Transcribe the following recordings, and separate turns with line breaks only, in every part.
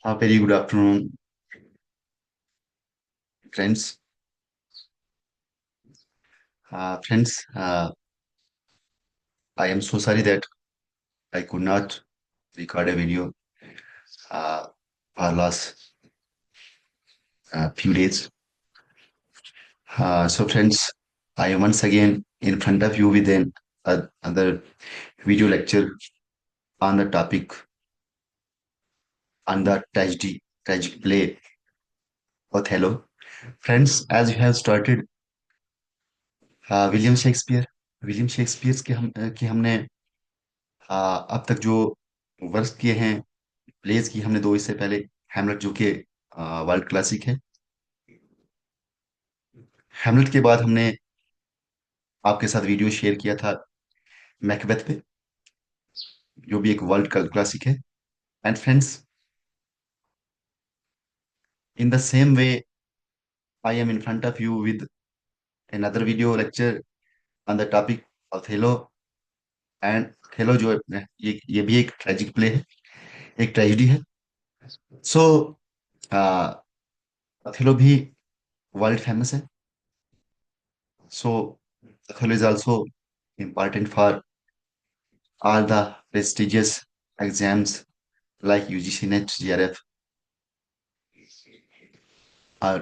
Very good afternoon, friends. Friends, I am so sorry that I could not record a video for last few days. So, friends, I am once again in front of you with another video lecture on the topic on the tragic play Othello. Friends, as you have started William Shakespeare William Shakespeare की हमने अब तक जो work किए हैं place की हमने दो इससे पहले हैमलेट जो कि वर्ल्ड क्लासिक है। हैमलेट के बाद हमने आपके साथ वीडियो शेयर किया था मैकबेथ पे, जो भी एक वर्ल्ड क्लासिक है। And friends, in the same way I am in front of you with another video lecture on the topic Othello. And Othello जो है ये भी एक ट्रेजिक प्ले है, एक ट्रेजिडी है। सो ऑथेलो भी वर्ल्ड फेमस है। So Othello is also important for all the prestigious exams like UGC NET, GRF, or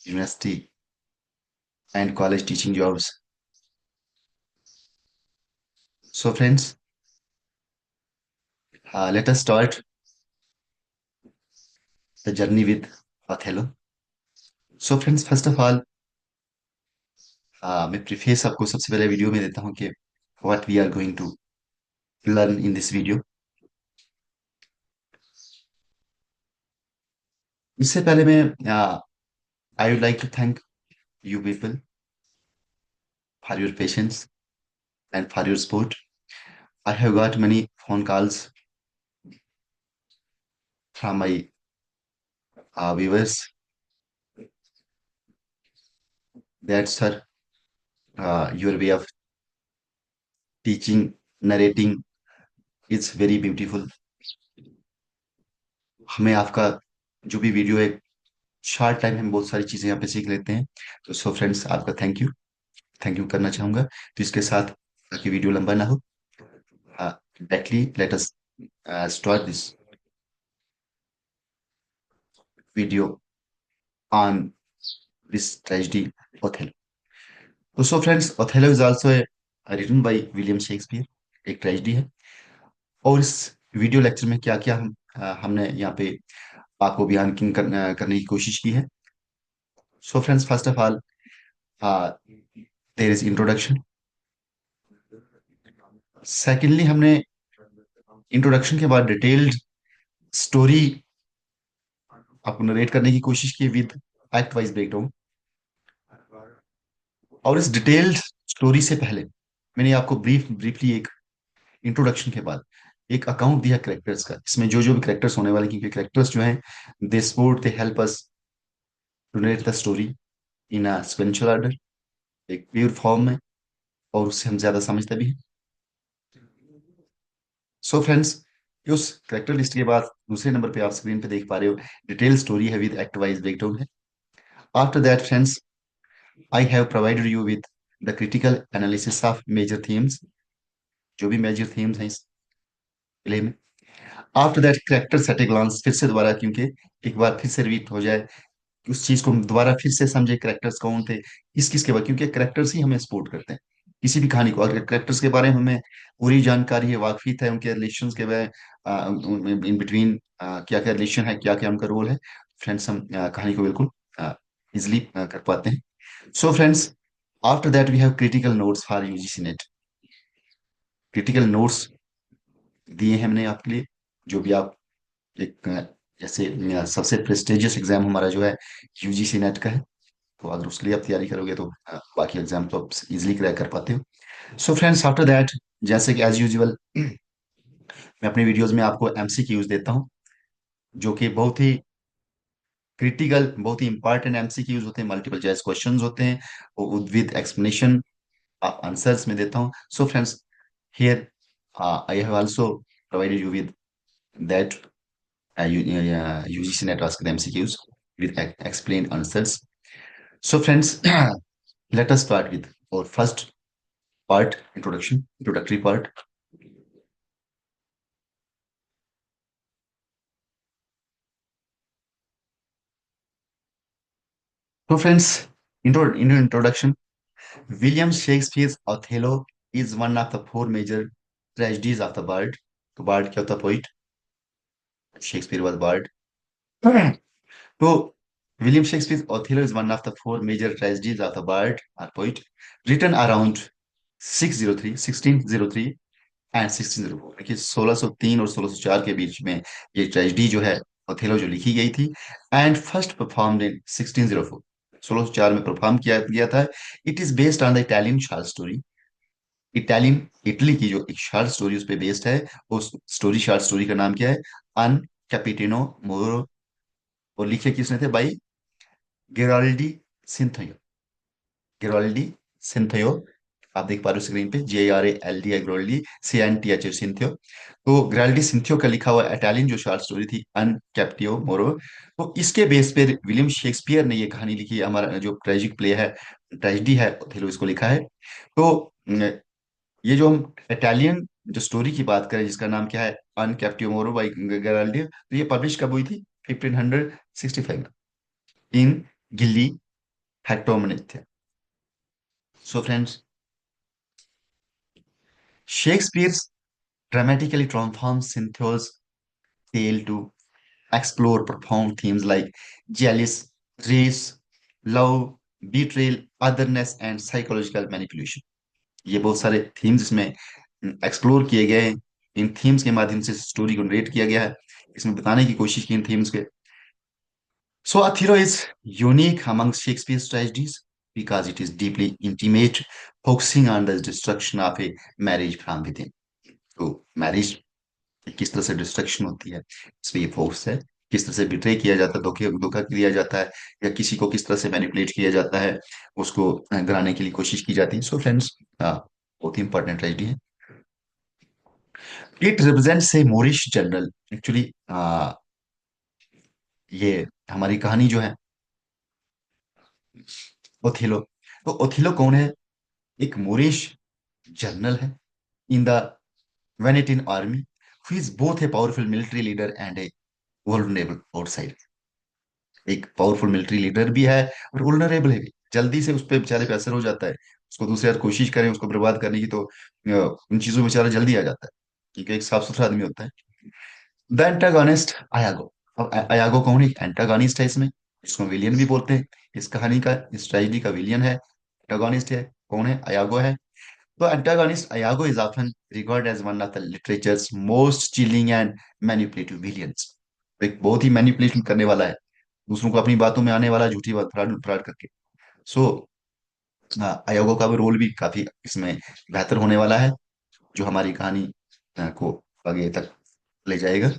university and college teaching jobs. So, friends, let us start the journey with Othello. So, friends, first of all, मैं preface आपको सबसे पहले video में देता हूँ कि what we are going to learn in this video. इससे पहले मैं I would like to thank you people for your patience and for your support. I have got many phone calls from my viewers that, sir, your way of teaching, narrating is very beautiful. हमें आपका जो भी video है short time में हम बहुत सारी चीजें यहाँ पे सीख लेते हैं। तो सो फ्रेंड्स, आपका थैंक यू करना चाहूंगा। तो इसके साथ, ताकि वीडियो लंबा ना हो, directly let us start this video on this tragedy Othello. तो so friends, Othello is also written by William Shakespeare, एक ट्रेजेडी है। और इस वीडियो लेक्चर में क्या क्या हमने यहाँ पे आपको बयान करने की कोशिश की है। So friends, first of all, there is introduction. Secondly, हमने इंट्रोडक्शन के बाद डिटेल्ड स्टोरी आपको नरेट करने की कोशिश की विद एक्ट वाइज ब्रेकडाउन। और इस डिटेल्ड स्टोरी से पहले मैंने आपको ब्रीफली एक इंट्रोडक्शन के बाद एक अकाउंट दिया करेक्टर्स का, इसमें जो जो भी करेक्टर्स होने वाले, क्योंकि करेक्टर्स जो हैं they support, they help us to narrate the story in a sequential order, एक प्योर फॉर्म में, और उससे हम ज्यादा समझते भी हैं। सो फ्रेंड्स, उस करेक्टर लिस्ट के बाद दूसरे नंबर पे आप स्क्रीन पे देख पा रहे हो डिटेल स्टोरी है विद एक्ट वाइज ब्रेकडाउन है। After that friends, I have provided you with the critical analysis of major themes, जो भी मेजर थीम्स हैं इस प्ले में। After that character set a glance, फिर से दोबारा, क्योंकि एक बार फिर से रिपीट हो जाए कि उस चीज को हम दोबारा फिर से समझे करेक्टर्स कौन थे, किस किस के बाद, क्योंकि करेक्टर्स ही हमें सपोर्ट करते हैं किसी भी कहानी को। और करेक्टर्स के बारे में हमें पूरी जानकारी है, वाकफियत है, उनके रिलेशंस के बारे इन बिटवीन क्या क्या रिलेशन है, क्या क्या उनका रोल है। फ्रेंड्स, हम कहानी को बिल्कुल इजिली कर पाते हैं। So friends, after that we have critical notes for UGC NET. Critical notes दिए हैं हमने आपके लिए, जो भी आप एक जैसे सबसे प्रेस्टिजियस एग्जाम हमारा जो है यूजीसी नेट का है, तो अगर उसके लिए आप तैयारी करोगे तो बाकी एग्जाम तो आप इजिली क्रैक कर पाते हो। सो फ्रेंड्स, आफ्टर दैट, जैसे कि एज यूजुअल मैं अपने वीडियोस में आपको एमसीक्यूज देता हूँ, जो कि बहुत ही क्रिटिकल, बहुत ही इंपॉर्टेंट एमसीक्यूज होते हैं, मल्टीपल चॉइस क्वेश्चंस होते हैं विद एक्सप्लेनेशन ऑफ आंसर्स में देता हूँ। So friends, here I have also provided you with that UGC net asked MCQs with explained answers. So, friends, let us start with our first part, introductory part. So, friends, in introduction, William Shakespeare's Othello is one of the four major tragedies of the bard. तो bard क्या होता है? Poet. Shakespeare was bard. So, William Shakespeare's Othello is one of the four major tragedies of the bard or poet, written around 1603 and 1604। देखिए 1603 और 1604 के बीच में ये tragedy जो है ओथेलो जो लिखी गई थी, एंड फर्स्ट परफॉर्म्ड इन 1604, 1604 में परफॉर्म किया गया था। It is based on the Italian short story. Italian Italy की जो एक शॉर्ट स्टोरी उस पर बेस्ड है। उस शॉर्ट स्टोरी का नाम क्या है? अन कैपिटिनो मोरो। और लिखे किसने थे भाई? गेराल्डी सिंथेयो। गेराल्डी सिंथेयो। आप देख पा रहे हो स्क्रीन पे, JRALD ग्रोल्डी CNTH सिंथियो। तो ग्राल्डी सिंथियो का लिखा हुआ इटालियन जो शॉर्ट स्टोरी थी अन कैप्टियो मोरो, तो इसके बेस पे विलियम शेक्सपियर ने ये कहानी लिखी है। हमारा जो ट्रेजिक प्ले है, ट्रेजिडी है ओथेलो, इसको लिखा है। तो ये जो हम इटालियन जो स्टोरी की बात करें जिसका नाम क्या है, अन कैप्टियो मोरो बाई गेराल्डी, तो ये पब्लिश कब हुई थी? 1565 इन गिल्ली Hecatommithi. So friends, Shakespeare dramatically transforms Cynthia's tale to explore profound themes like jealous, race, love, betrayal, otherness, and psychological manipulation. ये बहुत सारे थीम्स इसमें एक्सप्लोर किए गए हैं। इन थीम्स के माध्यम से स्टोरी को नरेट किया गया है, इसमें बताने की कोशिश की इन थीम्स के। So Othello is unique among Shakespeare's tragedies because it is deeply intimate, focusing on the destruction of a marriage from within. तो मैरिज किस तरह से डिस्ट्रक्शन होती है, इसमें ये फोर्स है। किस तरह से बिट्रे किया जाता है, धोखे धोखा किया जाता है, या किसी को किस तरह से मैनिपुलेट किया जाता है, उसको गिराने के लिए कोशिश की जाती है। सो फ्रेंड्स, बहुत ही इंपॉर्टेंट ट्रेजेडी है। It represents a Moorish general. Actually ये हमारी कहानी जो है ओथेलो, तो ओथेलो कौन है? एक मोरिश जनरल है in the Venetian army, who is both a powerful military leader and a vulnerable outsider. एक पावरफुल मिलिट्री लीडर भी है और वल्नरेबल है भी। जल्दी से उस पर बेचारे पे असर हो जाता है। उसको दूसरे यार कोशिश करें उसको बर्बाद करने की, तो उन चीजों में बेचारा जल्दी आ जाता है, क्योंकि एक साफ सुथरा आदमी होता है। The antagonist Iago. अब अयागो कौन है? एंटागोनिस्ट है इसमें, इसको विलियन भी बोलते हैं। इस कहानी का, इस ट्रेजेडी का विलियन है, एंटागोनिस्ट है। कौन है? अयागो है। तो antagonist Iago is often regard as one of the literature's most chilling and manipulative villains. एक बहुत ही मैनिपुलेशन करने वाला है, दूसरों को अपनी बातों में आने वाला, झूठी बात फ्रॉड फ्रॉड करके। सो अयोगो का भी रोल भी काफी इसमें बेहतर होने वाला है, जो हमारी कहानी को आगे तक ले जाएगा।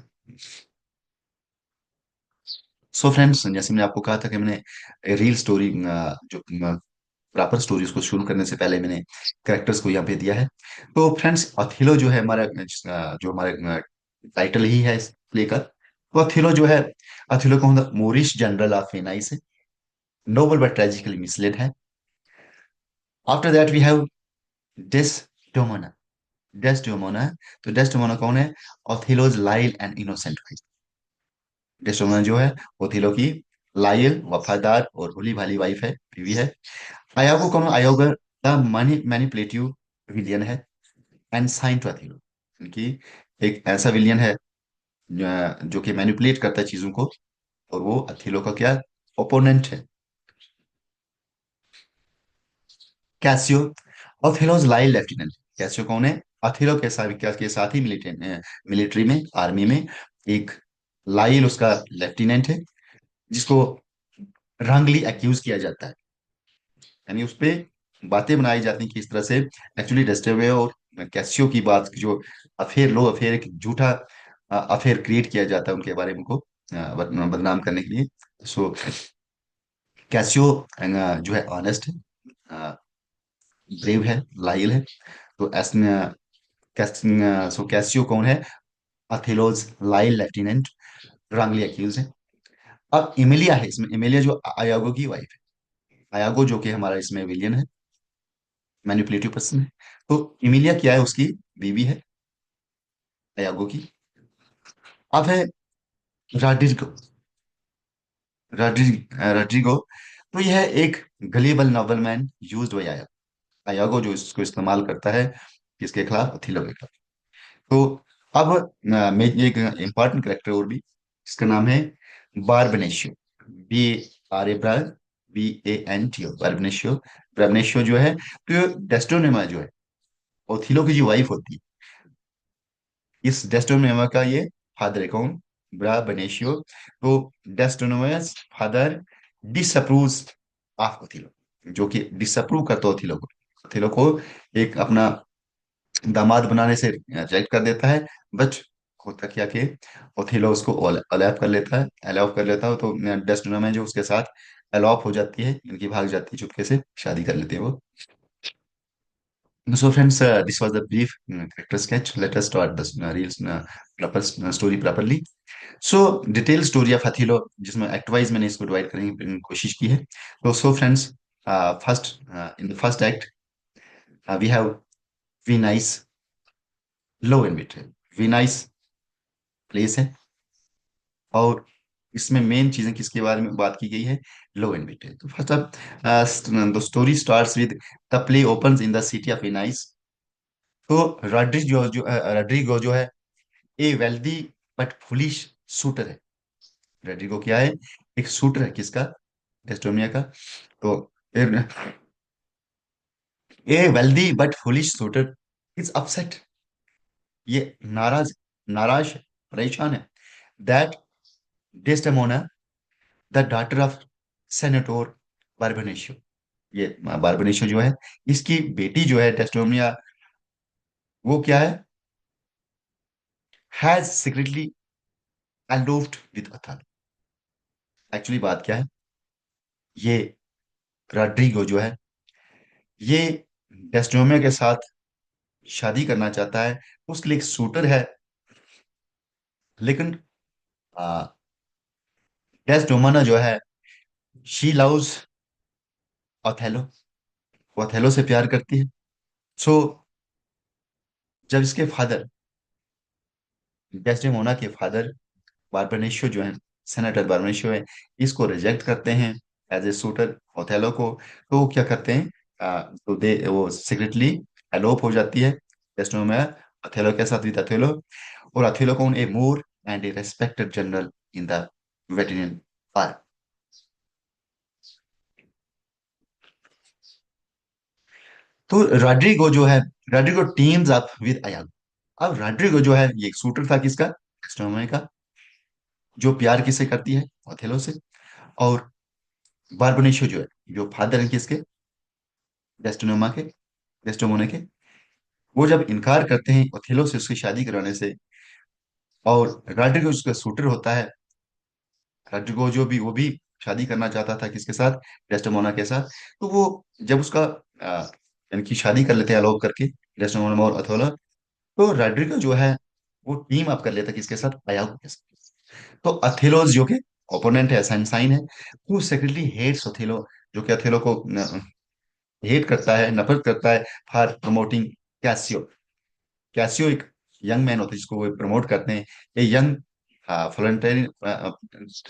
सो फ्रेंड्स, जैसे मैंने आपको कहा था कि मैंने रील स्टोरी, जो प्रॉपर स्टोरी, उसको शुरू करने से पहले मैंने कैरेक्टर्स को यहाँ पे दिया है। तो फ्रेंड्स, अथिलो जो है हमारा, जो हमारा टाइटल ही है इस प्ले का। तो अथिलो जो है, अथिलो कौन था? मोरिश जनरल ऑफ वेनाइस है, नोबल बट ट्रेजिकली मिसलेड है। After that we have Desdemona. Desdemona, तो डेस्डेमोना कौन है? ओथिलोज लाइल एंड इनोसेंट वाइफ। डेस्डेमोना जो है ओथिलो की लाइल, वफादार और भोली भाली वाइफ है, बीवी है। अयागो कौन है? अयागो द मैनिपुलेटिव विलियन है, एंड साइन टू अथिलो, उनकी एक ऐसा विलियन है जो कि मैनिपुलेट करता है चीजों को, और वो अथिलो का क्या? ओपोनेंट है। कैसियो, ओथिलोज लाइल लेफ्टिनेंट। कैसियो कौन है? अथिलो के साथ ही मिलिट्री में, आर्मी में एक लाइल उसका लेफ्टिनेंट है, जिसको रंगली एक्यूज किया जाता है। यानी उस पे बातें बनाई जाती हैं कि इस तरह से एक्चुअली डेस्टेवे और कैसियो की बात, जो अफेयर, लो अफेयर, एक झूठा अफेयर क्रिएट किया जाता है उनके बारे में, उनको बदनाम करने के लिए। सो कैसियो जो है ऑनेस्ट है, ब्रेव है, लाइल है। तो सो कैसियो कौन है? अथेलोज लाइल लेफ्टिनेंट। रॉन्गली एक्यूज है। अब इमिलिया है इसमें, इमिलिया जो अयागो की वाइफ है, अयागो जो कि हमारा इसमें विलियन है, मैनिपुलेटिव पर्सन है। तो इमिलिया क्या है, उसकी बीवी है अयागो की। अब है राड्रिगो, राड्रिगो। तो यह एक गलीबल नॉबलमैन यूज्ड बाय अयागो, जो इसको इस्तेमाल करता है किसके खिलाफ, अथिलो के खिलाफ। तो अब मैं एक इम्पॉर्टेंट कैरेक्टर और भी, इसका नाम है बारबनेशियो, BAR BANTO, बारबनेशियो। बारबनेशियो जो है, तो डेस्टोनिमा जो है, ओथिलो की जो वाइफ होती है, इस डेस्टोनिमा का ये फादर है कौन, ब्रा बनेशियो। तो डेस्टोनिमास फादर डिसअप्रूव्स ऑफ ओथिलो, जो कि डिसअप्रूव करता है ओथिलो को, ओथिलो को एक अपना दामाद बनाने से रिजेक्ट कर देता है। बट होता क्या कि ओथिलो उसको अलाप कर लेता है, अलाउ कर लेता है। तो डेस्टिनो जो उसके साथ अलाप हो जाती है, इनकी भाग जाती है, चुपके से शादी कर लेते हैं वो। So friends, this was the brief character sketch. Let us start the real proper story properly. So detailed story of Hathilo, जिसमें act wise मैंने इसको डिवाइड करने की कोशिश की है। तो so friends, first in the first act we have Venice, low and betrayal. Venice place है, और इसमें मेन चीजें किसके बारे में बात की गई है, लो एंड डिटेल। तो first of the story starts with the play opens in the city of Venice. तो रड्रिगो जो है ए वेल्दी बट फुलिश शूटर है। रड्रिगो क्या है, एक शूटर है किसका, टेस्टोनिया का। तो ए wealthy but foolish shooter is upset, ये नाराज, नाराज परेशान है, दैट डेस्टेमोना द डॉटर ऑफ सेनेटोर बार्बनेशियो, ये बार्बनेशियो जो है, इसकी बेटी जो है टेस्टोनिया, वो क्या है, हैज सीक्रेटली एल्डोफ्ड विद अथाल। एक्चुअली बात क्या है, ये रॉड्रिगो जो है, ये डेस्टोनिया के साथ शादी करना चाहता है, उसके लिए एक शूटर है। लेकिन डेस्टोमना जो है, शी लव्स ओथेलो, वो ओथेलो से प्यार करती है। सो जब इसके फादर, डेस्डेमोना के फादर बार्बनेशियो जो है, सेनेटर बार्बनेशियो है, इसको रिजेक्ट करते हैं एज ए शूटर ओथेलो को। तो वो क्या करते हैं, तो दे वो सीक्रेटली एलोप हो जाती है डेस्टिनो में अथेलो के साथ, विद अथेलो। और अथेलो कौन, a Moor and a respected general in the Venetian army. तो रॉड्रिगो जो है, Roderigo teams up with Iago. अब रॉड्रिगो जो है, ये एक शूटर था किसका, डेस्टिनो का, जो प्यार किससे करती है, ओथेलो से। और बार्बनेशियो जो है, जो फादर है किसके, डेस्टिनोमा के, डेस्टिमोना के, वो जब इनकार करते हैं ओथेलो से उसकी शादी कराने से, और राड्रिगो उसका शूटर होता है, राड्रिगो जो भी, वो भी शादी करना चाहता था किसके साथ, डेस्टिमोना के साथ। तो वो जब उसका इनकी शादी कर लेते हैं अलोप करके, डेस्टिमोना और अथोला, तो राड्रिगो जो है, वो टीम अप कर लेता है किसके साथ, अयागो के साथ। तो अथेलोस जो कि ओपोनेंट है, सनसाइन है, वो सेक्रेटली हेट्स ओथेलो, जो कि अथेलो को हेट करता है, नफरत करता है फॉर प्रमोटिंग कैसियो। कैसियो एक यंग मैन होता है जिसको वो प्रमोट करते हैं, ये यंग वॉलंटरी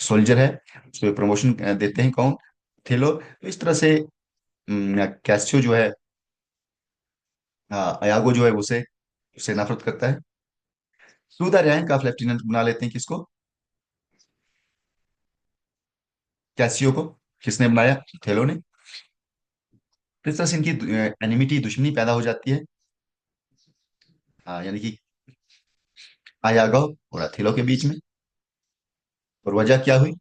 सोल्जर है, उसको प्रमोशन देते हैं कौन, थेलो। तो इस तरह से कैसियो जो है, अयागो जो है उसे उससे नफरत करता है। To the rank of lieutenant बना लेते हैं किसको, कैसियो को। किसने बनाया, थेलो ने। तो इस तरह से इनकी एनिमिटी, दुश्मनी पैदा हो जाती है, यानी कि अयागो और अथेलो के बीच में। और वजह क्या हुई,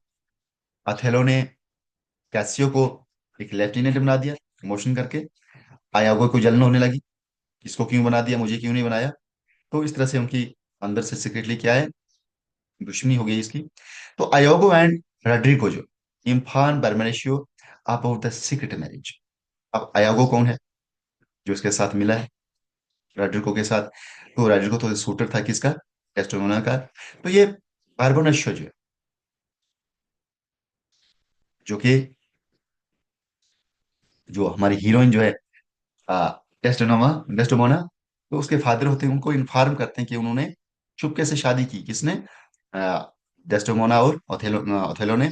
अथेलो ने कैसियो को एक लेफ्टिनेंट बना दिया प्रमोशन करके, आयागो को जलन होने लगी, इसको क्यों बना दिया, मुझे क्यों नहीं बनाया। तो इस तरह से उनकी अंदर से सीक्रेटली क्या है, दुश्मनी हो गई इसकी। तो आयोगो एंड रड्रिगो जो इम्फान बर्मनेशियो अबाउट द सीक्रेट मैरिज। अब आयोगो कौन है, जो इसके साथ मिला है रड्रिगो के साथ। तो रड्रिगो तो शूटर था किसका, टेस्टोमोना का। तो ये बार्बोनेशियो जो है, जो कि जो हमारी हीरोइन जो है, डेस्टिनोमा डेस्टिमोना, तो उसके फादर होते हैं, उनको इन्फॉर्म करते हैं कि उन्होंने चुपके से शादी की, किसने, डेस्टिमोना और ओथेलो ने।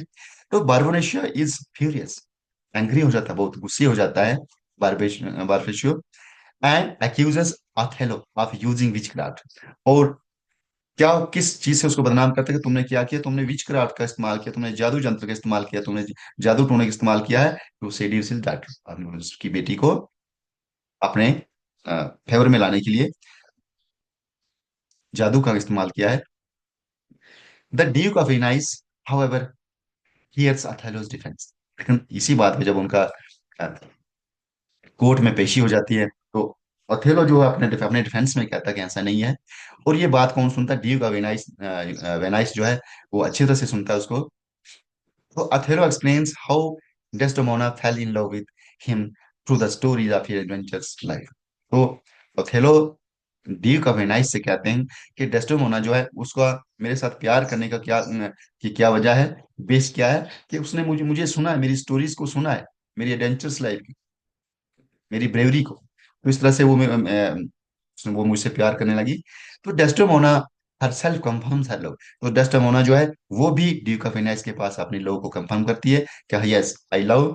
तो बार्बोनेशिया इज फ्यूरियस, एंग्री हो जाता है, बहुत गुस्से हो जाता है Brabantio, and accuses Othello of using witchcraft. और क्या, किस चीज से उसको बदनाम करते हैं कि तुमने क्या किया, तुमने विच क्राफ्ट का इस्तेमाल किया, तुमने जादू जंत्र का इस्तेमाल किया, तुमने जादू टोने का इस्तेमाल किया है टू सेड्यूस हिज डॉटर, उसकी बेटी को अपने फेवर में लाने के लिए जादू का इस्तेमाल किया है। The Duke of Venice however hears Othello's defence. लेकिन इसी बात पे जब उनका कोर्ट में पेशी हो जाती है, तो अथेलो जो है अपने डिफेंस में कहता है कि ऐसा नहीं है। और ये बात कौन सुनता है, ड्यूक ऑफ वेनाइस, वेनाइस जो है वो अच्छी तरह से सुनता है उसको। So Othello explains how Desdemona fell in love with him through the stories of his adventurous life. तो ओथेलो ड्यूक ऑफ वेनाइस से कहते हैं कि डेस्डेमोना जो है उसका मेरे साथ प्यार करने का क्या वजह है, बेस क्या है, कि उसने मुझे मुझे सुना है, मेरी स्टोरीज को सुना है, मेरी एडवेंचरस लाइफ, मेरी ब्रेवरी को। तो इस तरह से वो मुझसे प्यार करने लगी। तो डेस्डेमोना हरसेल्फ कंफर्म्स हर लव। तो डेस्डेमोना जो है वो भी ड्यूक ऑफ वेनाइस के पास अपने लव को कंफर्म करती है कि yes I love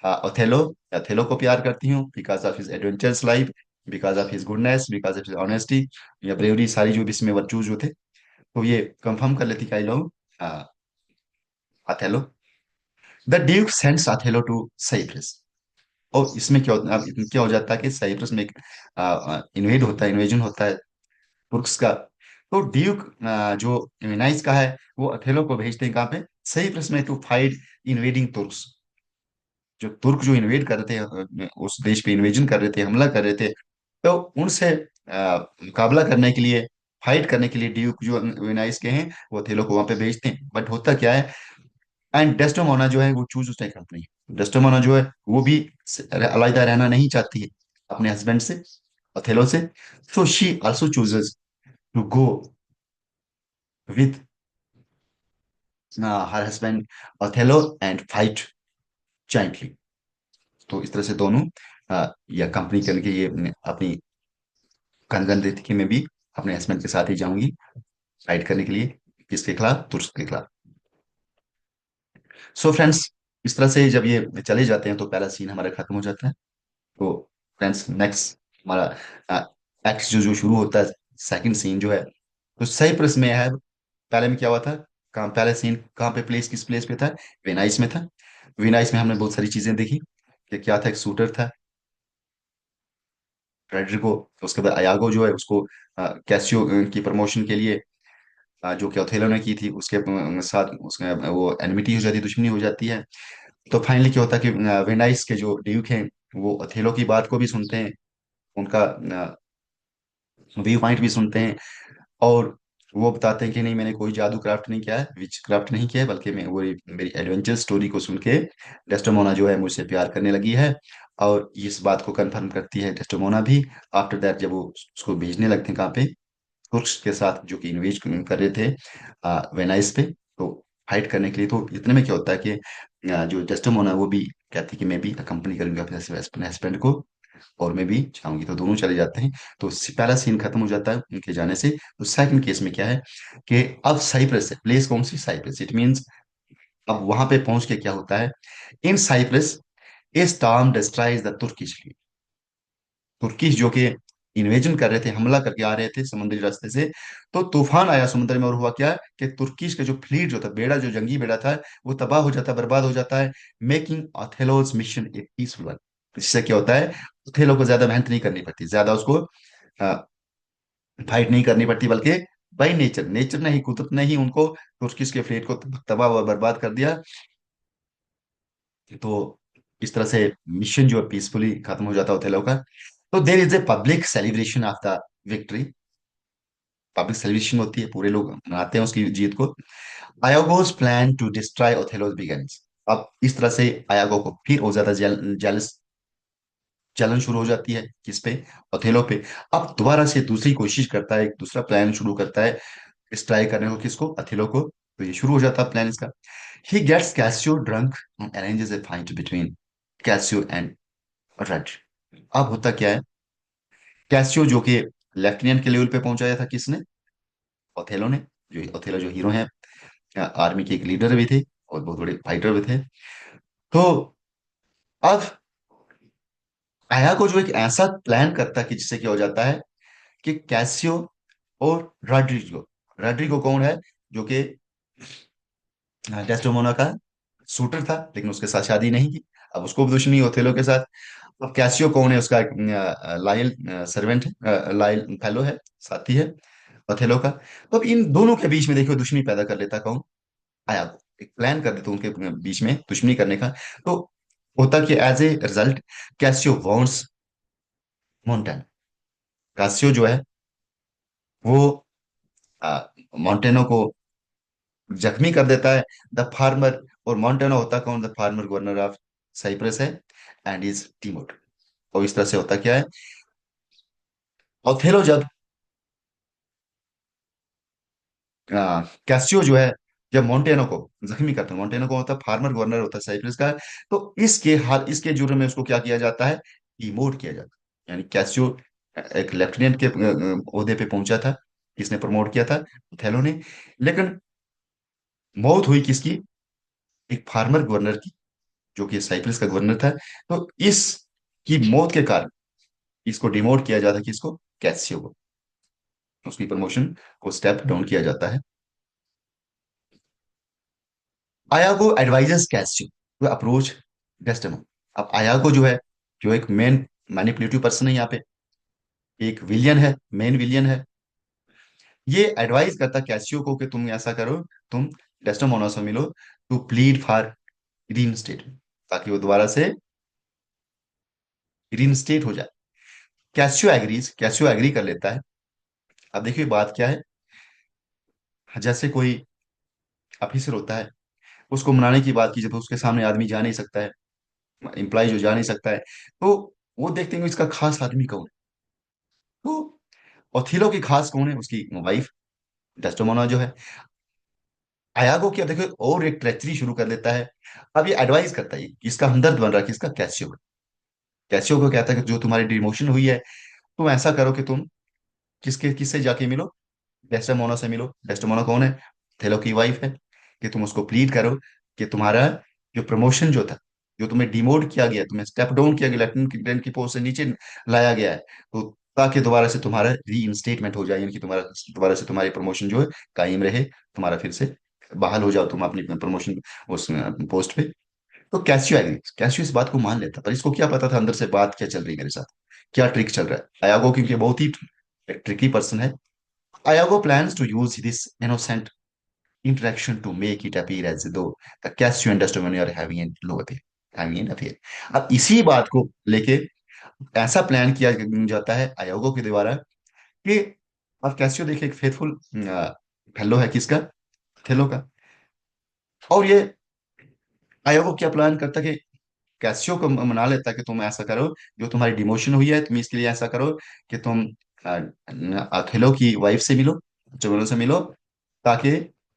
Othello, Othello को प्यार करती हूँ because of his adventurous life, because of his goodness, because of his honesty या ब्रेवरी, सारी जो भी इसमें वर्चूज जो थे, तो ये कंफर्म कर लेती कि I love Othello. The duke sends Othello to Cyprus. और इसमें अब क्या हो जाता है कि साइप्रस में एक इन्वेजन होता है तुर्क्स का। तो ड्यूक जो वेनाइस का है वो अथेलो को भेजते हैं कहाँ पे, साइप्रस में, टू फाइट इन्वेडिंग तुर्क्स। जो तुर्क जो इन्वेड कर रहे थे, उस देश पे इन्वेजन कर रहे थे, हमला कर रहे थे, तो उनसे मुकाबला करने के लिए, फाइट करने के लिए ड्यूक जो वेनाइस के हैं वो अथेलो को वहां पे भेजते हैं। बट होता क्या है, एंड डेस्डेमोना जो है वो चूज उसने कंपनी, डेस्डेमोना जो है वो भी अलग रहना नहीं चाहती है अपने हस्बैंड से, अथेलो से। So she also chooses to go with her husband Othello and fight jointly. तो इस तरह से दोनों या कंपनी करके ये अपनी कनगन देती कि मैं भी अपने हस्बैंड के साथ ही जाऊंगी फाइट करने के लिए, किसके खिलाफ, तुर्क के खिलाफ। सो फ्रेंड्स, इस तरह से जब ये चले जाते हैं तो पहला सीन हमारा खत्म हो जाता है। तो फ्रेंड्स नेक्स्ट हमारा एक्ट जो शुरू होता है, सेकंड सीन जो है, तो सही प्रश्न में है, पहले में क्या हुआ था, कहाँ पहले सीन कहाँ पे प्लेस, किस प्लेस पे था, वेनाइस में था। वेनाइस में हमने बहुत सारी चीजें देखी कि क्या था, एक शूटर था फ्रेडरिको, उसके बाद अयागो जो है उसको कैसियो की प्रमोशन के लिए जो कि ओथेलो ने की थी उसके साथ उसका वो एनमिटी हो जाती है, दुश्मनी हो जाती है। तो फाइनली क्या होता है कि वेनाइस के जो ड्यूक हैं वो ओथेलो की बात को भी सुनते हैं, उनका व्यू पॉइंट भी सुनते हैं, और वो बताते हैं कि नहीं, मैंने कोई जादू क्राफ्ट नहीं किया है, विच क्राफ्ट नहीं किया है, बल्कि मैं वो मेरी एडवेंचर स्टोरी को सुन के डेस्टेमोना जो है मुझसे प्यार करने लगी है। और इस बात को कंफर्म करती है डेस्टेमोना भी। आफ्टर दैट जब वो उसको भेजने लगते हैं कहाँ पे, तुर्क्स के साथ जो कि इन्वेज कर रहे थे वेनाइस पे, तो फाइट करने के लिए। तो इतने में क्या होता है कि जो डेस्टेमोना वो भी कहती है कि मैं भी कंपनी करूंगी अपने हस्बैंड को, और मैं भी चाहूंगी, तो दोनों चले जाते हैं। तो पहला सीन खत्म हो जाता है उनके जाने से। तो सेकंड केस में क्या है कि अब साइप्रस है, प्लेस कौन सी, साइप्रस, इट मीन्स अब वहां पे पहुंच के क्या होता है, in Cyprus a storm destroys the Turkish fleet. Turkish जो कि इन्वेजन कर रहे थे, हमला करके आ रहे थे समुद्री रास्ते से, तो तूफान आया समुद्र में, और हुआ क्या कि तुर्किश का जो फ्लीट जो था, बेड़ा जो जंगी बेड़ा था, वो तबाह हो जाता है, बर्बाद हो जाता है, making Othello's mission a peaceful one. इससे क्या होता है, ओथेलो को ज्यादा मेहनत नहीं करनी पड़ती, ज्यादा उसको फाइट नहीं करनी पड़ती, बल्कि बाई नेचर, नेचर ने ही, कुदरत ने ही उनको तुर्किश के फ्लीट को तबाह व बर्बाद कर दिया। तो इस तरह से मिशन जो है पीसफुली खत्म हो जाता है ओथेलो का। तो there is a public celebration of the victory, public celebration होती है, पूरे लोग मनाते हैं उसकी जीत को। आयोगोस प्लान टू डिस्ट्रॉय ओथेलोस बिगेन्स। अब इस तरह से आयागो को फिर और ज्यादा जेलस जलन शुरू हो जाती है, किस पे, ओथेलो पे। अब दोबारा से दूसरी कोशिश करता है, एक दूसरा प्लान शुरू करता है डिस्ट्रॉय करने को, किसको, अथेलो को। तो ये शुरू हो जाता है प्लान इसका। He gets Cassio drunk and arranges a fight between Cassio and Red. अब होता क्या है, कैसियो जो कि लेफ्टिनेंट के लेवल पे पहुंचाया था किसने, ओथेलो ने। जो ओथेलो जो हीरो है, आर्मी के एक लीडर भी थे और बहुत बड़े फाइटर भी थे। तो अब आया को जो एक ऐसा प्लान करता है कि जिससे क्या हो जाता है कि कैसियो और रॉड्रिगो, रॉड्रिगो कौन है, जो कि डेस्डेमोना का शूटर था लेकिन उसके साथ शादी नहीं की। अब उसको भी दुश्मनी ओथेलो के साथ। अब कैसियो कौन है, उसका लायल सर्वेंट है, लायल फेलो है, साथी है ओथेलो का। तो अब इन दोनों के बीच में देखो दुश्मनी पैदा कर लेता कौन, आया को। एक प्लान कर देते उनके बीच में दुश्मनी करने का। तो होता कि as a result Cassio wants Montano, Cassio जो है वो मोंटेनो को जख्मी कर देता है। द फार्मर, और मोंटेनो होता कौन, the former governor of Cyprus है, एंड इज टीमोड। और इस तरह से होता क्या है, ओथेलो जब कैसियो जो है जब मोंटेनो को जख्मी करता है, मोंटेनो को होता है फार्मर गवर्नर होता है साइप्रस का, तो इसके हाल इसके जुर्म में उसको क्या किया जाता है, डिमोट किया जाता है। यानी कैसियो एक लेफ्टिनेंट के ओहदे पे पहुंचा था, किसने प्रमोट किया था, ओथेलो ने। लेकिन मौत हुई किसकी, एक फार्मर गवर्नर की, जो कि साइप्रस का गवर्नर था। तो इस की मौत के कारण इसको डिमोट किया जाता है, किसको, कैसियो को। उसकी प्रमोशन को स्टेप डाउन किया जाता है। आयागो एडवाइजर्स कैसियो टू अप्रोच डेस्टिनो। अब आयागो जो है, जो एक मेन मैनिपुलेटिव पर्सन है यहाँ पे, एक विलियन है, मेन विलियन है, ये एडवाइस करता कैसियो को कि तुम ऐसा करो, तुम डेस्टिमोना से मिलो, टू प्लीड फॉर रीइंस्टेट, ताकि वो दोबारा से रीइंस्टेट हो जाए। कैसियो एग्रीज, कैसियो एग्री कर लेता है। अब देखिए बात क्या है, जैसे कोई ऑफिसर होता है, उसको मनाने की बात की जब उसके सामने आदमी जा नहीं सकता है, एम्प्लॉय जो जा नहीं सकता है, तो वो देखते हैं कि इसका खास आदमी कौन है। तो ओथिलो की खास कौन है, उसकी वाइफ डेस्टिमोना जो है। आयागो क्या देखो और एक ट्रेचरी शुरू कर देता है। अब ये एडवाइस करता है, इसका हमदर्द बन रहा है किसका, कैसियो का। कैसियो को कहता है कि जो तुम्हारी डिमोशन हुई है, तुम ऐसा करो कि तुम किसके किससे जाके मिलो, डेस्टिमोना से मिलो। डेस्टिमोना कौन है, थेलो की वाइफ है। कि तुम उसको प्लीड करो कि तुम्हारा जो प्रमोशन जो था, जो तुम्हें डिमोट किया गया, तुम्हें स्टेप डाउन किया गया, लेफ्टिनेंट की पोस्ट से नीचे लाया गया है, तो ताकि दोबारा से तुम्हारा री इंस्टेटमेंट हो जाए, यानी कि तुम्हारा दोबारा से तुम्हारी प्रमोशन जो है कायम रहे, तुम्हारा फिर से बहाल हो जाओ तुम अपनी प्रमोशन उस पोस्ट पे। तो कैसियो एग्री, कैसियो इस बात को मान लेता, पर इसको क्या पता था अंदर से बात क्या चल रही है मेरे साथ, क्या ट्रिक चल रहा है। अयागो क्योंकि बहुत ही ट्रिकी पर्सन है, Iago plans to use this innocent interaction to make it appear as though the Cassio and Desdemona are having a love affair, having an affair। अब इसी बात को लेके ऐसा प्लान किया जाता है आयोगो के द्वारा कि अब कैसियो देखिए एक फेथफुल फेलो है किसका, थेलो का। और ये आयोगो क्या प्लान करता कि कैसियो को मना लेता कि तुम ऐसा करो, जो तुम्हारी डिमोशन हुई है तुम इसके लिए ऐसा करो कि तुम अथेलो की वाइफ से मिलो, जबरों से मिलो, ताकि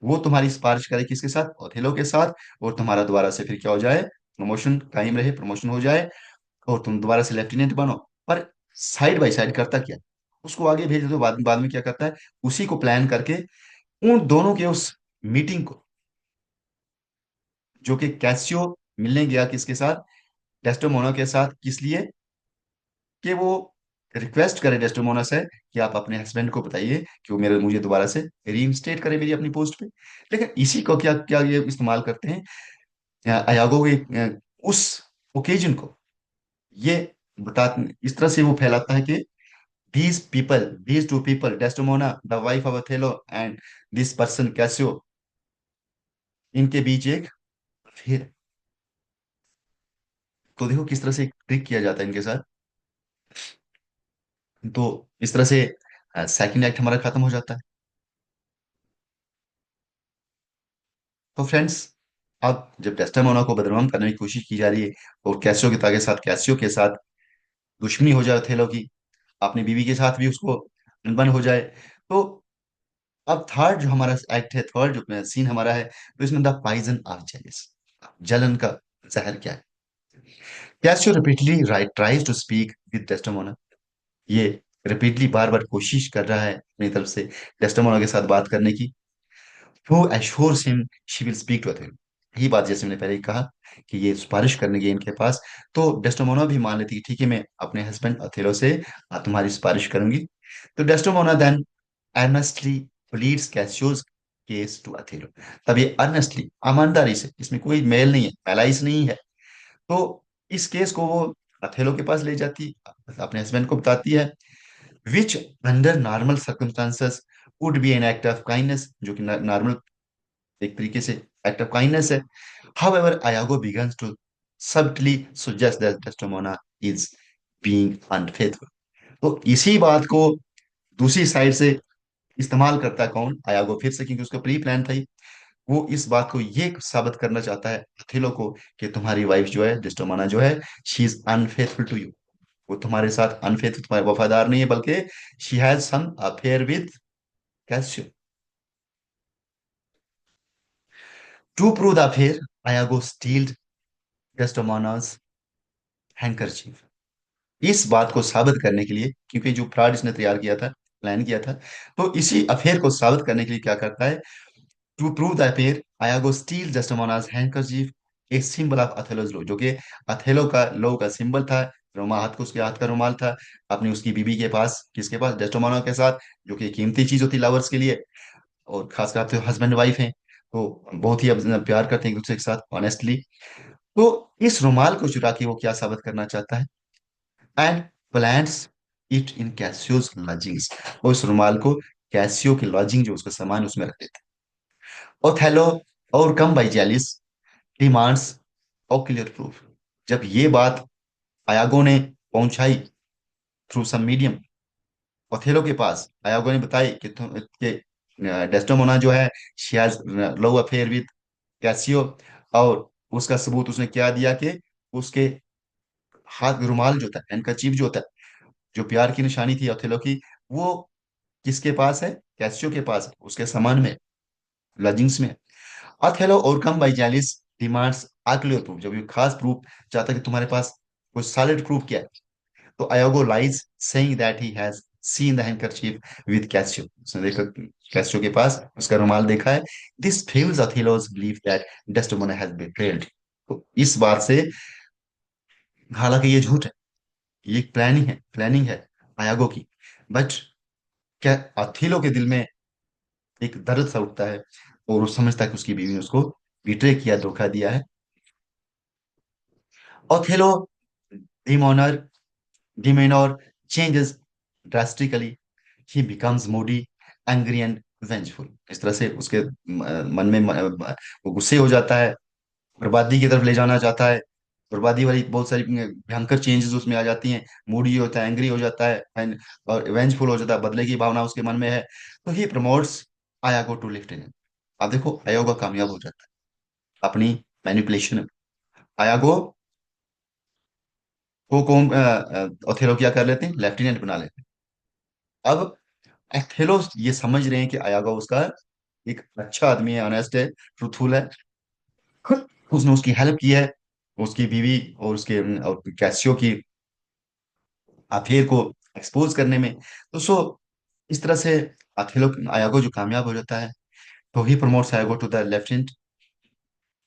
वो तुम्हारी सिफारिश करे किसके साथ, ओथेलो के साथ। और तुम्हारा दोबारा से फिर क्या हो जाए, प्रमोशन कायम रहे, प्रमोशन हो जाए, और तुम दोबारा से लेफ्टिनेंट बनो। पर साइड बाय साइड करता क्या, उसको आगे भेज दो, बाद में क्या करता है, उसी को प्लान करके उन दोनों के उस मीटिंग को, जो कि कैसियो मिलने गया किसके साथ, डेस्टिमोना के साथ, किस लिए, कि वो रिक्वेस्ट करे डेस्टिमोना से कि आप अपने हस्बैंड को बताइए कि वो मेरे मुझे दोबारा से रीइंस्टेट करे मेरी अपनी पोस्ट पे। लेकिन इसी को क्या क्या ये इस्तेमाल करते हैं, अयागो के उस ओकेजन को ये बता, इस तरह से वो फैलाता है कि these two people Desdemona the wife of Othello and this person Casio, इनके बीच एक फिर, तो देखो किस तरह से ट्रिक किया जाता है इनके साथ। तो इस तरह से सेकंड एक्ट हमारा खत्म हो जाता है। तो फ्रेंड्स, अब जब डेस्टिमोना को बदनाम करने की कोशिश की जा रही है, और कैसियो के ताके साथ कैसियो के साथ दुश्मनी हो जाए थेलो की, अपनी बीवी के साथ भी उसको अनबन हो जाए, तो अब थर्ड जो हमारा एक्ट है, थर्ड जो सीन हमारा है, तो इसमें द पॉइजन ऑफ जेलिस, जलन का जहर क्या है। Cassio repeatedly right tries to speak with Desdemona, ये रिपीटली बार बार कोशिश कर रहा है अपनी तरफ से डेस्टिमोना के साथ बात करने की। Who assures him she will speak to Othello, यही बात जैसे मैंने पहले ही कहा कि ये सिफारिश करने गई इनके पास, तो डेस्टिमोना भी मान लेती है ठीक है मैं अपने हस्बैंड अथेलो से तुम्हारी सिफारिश करूंगी। तो Desdemona then earnestly pleads Cassio's case to Othello, तब ये अर्नेस्टली ईमानदारी से, इसमें कोई मेल नहीं है, मैलाइस नहीं है, तो इस केस को वो अथेलो के पास ले जाती, अपने हस्बैंड को बताती है, which under normal circumstances would be an act of kindness, जो कि नॉर्मल एक तरीके से एक्ट ऑफ काइंडनेस है। However Iago begins to subtly suggest that Desdemona is being unfaithful, तो इसी बात को दूसरी साइड से इस्तेमाल करता है कौन, आयागो, फिर से, क्योंकि उसका प्री प्लान था ही। वो इस बात को ये साबित करना चाहता है अथिलो को कि तुम्हारी वाइफ जो है डिस्टोमाना जो है, she is unfaithful to you, वो तुम्हारे साथ अनफेथफुल, तुम्हारे वफादार नहीं है, बल्कि she has some affair with Cassio. To prove the affair, Iago stealed Desdemona's handkerchief, इस बात को साबित करने के लिए, क्योंकि जो फ्रॉड इसने तैयार किया था, प्लान किया था, तो इसी अफेयर को साबित करने के लिए क्या करता है, to prove the affair Iago steal Desdemona's handkerchief, एक सिंबल ऑफ अथेलोज लो, जो कि अथेलो का लो का सिंबल था, रोमा हाथ को, उसके हाथ का रुमाल था, अपनी उसकी बीबी के पास, किसके पास, डेस्टोमोना के साथ, जो कि कीमती चीज होती लवर्स के लिए, और खासकर तो हस्बैंड वाइफ हैं, तो बहुत ही अब प्यार करते हैं एक दूसरे के साथ ऑनेस्टली। तो इस रुमाल को चुरा के वो क्या साबित करना चाहता है, and plants it in कैसियोस lodgings, और इस रुमाल को कैसियो की लॉजिंग जो उसका सामान उसमें रख देते हैं। Othello overcome by jealous demands ocular proof, जब ये बात आयागो ने पहुंचाई थ्रू सम मीडियम ओथेलो के पास, आयागो ने बताई कि तुम कि डेस्टोमोना जो है she has love affair with Casio, और उसका सबूत उसने क्या दिया कि उसके हाथ रुमाल जो था, हैंकरचीफ जो था, जो प्यार की निशानी थी ओथेलो की, वो किसके पास है, कैसियो के पास है, उसके सामान में, लजिंग्स में। Othello overcome by jealous demands ocular proof, जब ये खास प्रूफ चाहता है कि तुम्हारे पास कोई सॉलिड प्रूफ क्या है, तो Iago lies saying that he has seen the handkerchief with Cassio, उसने देखा कैसियो के पास उसका रुमाल देखा है। This fails Othello's believe that Desdemona has betrayed, तो इस बात से, हालांकि ये झूठ है, ये प्लानिंग है आयागो की, बट क्या अथीलो के दिल में एक दर्द सा उठता है, और वो समझता है कि उसकी बीवी ने उसको बिट्रे किया, धोखा दिया है। Othello demeanor demeanor changes drastically, he becomes moody, angry and vengeful, इस तरह से उसके मन में वो गुस्से हो जाता है, बर्बादी की तरफ ले जाना चाहता है, बर्बादी वाली बहुत सारी भयंकर चेंजेस उसमें आ जाती हैं, मूडी होता है, एंग्री हो जाता है और वेंजफुल हो जाता है, बदले की भावना उसके मन में है, तो he promotes Iago to lift in. अब देखो आयोगा कामयाब हो जाता है अपनी मैनिपुलेशन में, आयागो को ओथेलो क्या कर लेते हैं, लेफ्टिनेंट बना लेते हैं। अब एथेलो ये समझ रहे हैं कि आयागो उसका एक अच्छा आदमी है, ऑनेस्ट है, ट्रूथफुल है, उसने उसकी हेल्प की है, उसकी बीवी और उसके और कैसियो की अफेयर को एक्सपोज करने में, तो सो इस तरह से अथेलो आयागो जो कामयाब हो जाता है, तो he promotes Iago to the lieutenant